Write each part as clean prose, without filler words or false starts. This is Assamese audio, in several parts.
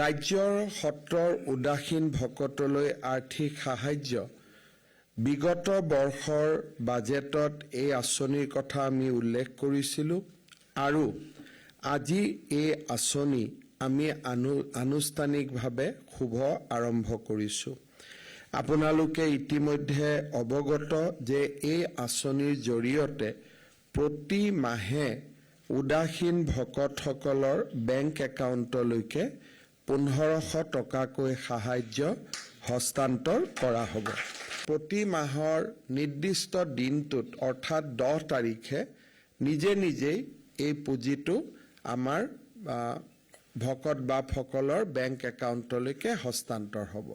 ৰাজ্যৰ সত্ৰৰ উদাসীন ভকতলৈ আৰ্থিক সাহায্য বিগত বৰ্ষৰ বাজেটত এই আঁচনিৰ কথা আমি উল্লেখ কৰিছিলোঁ আৰু আজি এই আঁচনি আমি আনুষ্ঠানিকভাৱে শুভ আৰম্ভ কৰিছোঁ। আপোনালোকে ইতিমধ্যে অৱগত যে এই আঁচনিৰ জৰিয়তে প্ৰতি মাহে উদাসীন ভকতসকলৰ বেংক একাউণ্টলৈকে 1500 টকাকৈ সাহায্য হস্তান্তৰ কৰা হ'ব। প্ৰতি মাহৰ নিৰ্দিষ্ট দিনটোত অৰ্থাৎ 10 তাৰিখে নিজেই এই পুঁজিটো আমাৰ ভকত বাপসকলৰ বেংক একাউণ্টলৈকে হস্তান্তৰ হ'ব।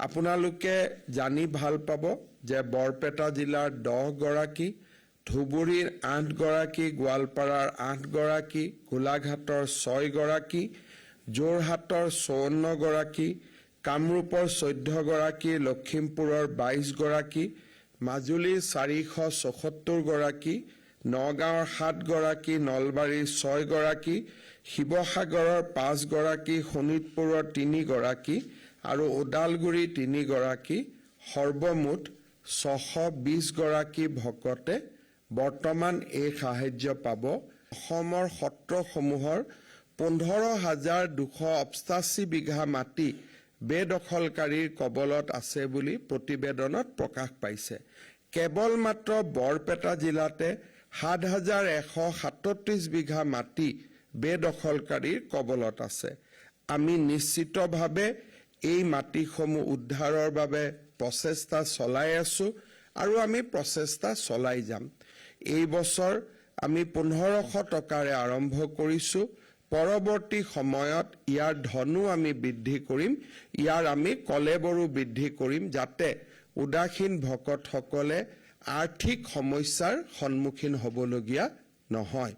আপোনালোকে জানি ভাল পাব যে বৰপেটা জিলাৰ 10 গৰাকী, ধুবুৰীৰ 8 গৰাকী, গোৱালপাৰাৰ 8 গৰাকী, গোলাঘাটৰ 6 গৰাকী, যোৰহাটৰ 54 গৰাকী, কামৰূপৰ 14 গৰাকী, লখিমপুৰৰ 22 গৰাকী, মাজুলীৰ 474 গৰাকী, নগাঁৱৰ 7 গৰাকী, নলবাৰীৰ 6 গৰাকী, শিৱসাগৰৰ 5 গৰাকী, শোণিতপুৰৰ 3 গৰাকী আৰু ওদালগুৰিৰ 3 গৰাকী, সৰ্বমুঠ 620 গৰাকী ভকতে বৰ্তমান এই সাহায্য পাব। অসমৰ সত্ৰসমূহৰ 15,288 বিঘা মাটি বেদখলকাৰীৰ কবলত আছে বুলি প্ৰতিবেদনত প্ৰকাশ পাইছে। কেৱল মাত্ৰ বৰপেটা জিলাতে 7,137 বিঘা মাটি বেদখলকাৰীৰ কবলত আছে। আমি নিশ্চিতভাৱে এই মাটিসমূহ উদ্ধাৰৰ বাবে প্ৰচেষ্টা চলাই আছো আৰু আমি প্ৰচেষ্টা চলাই যাম। এই বছৰ আমি 1500 টকাৰে আৰম্ভ কৰিছো। পৰৱৰ্তী সময়ত ইয়াৰ ধনো আমি বৃদ্ধি কৰিম, ইয়াৰ আমি কলেবৰো বৃদ্ধি কৰিম, যাতে উদাসীন ভকতসকলে আৰ্থিক সমস্যাৰ সন্মুখীন হ'বলগীয়া নহয়।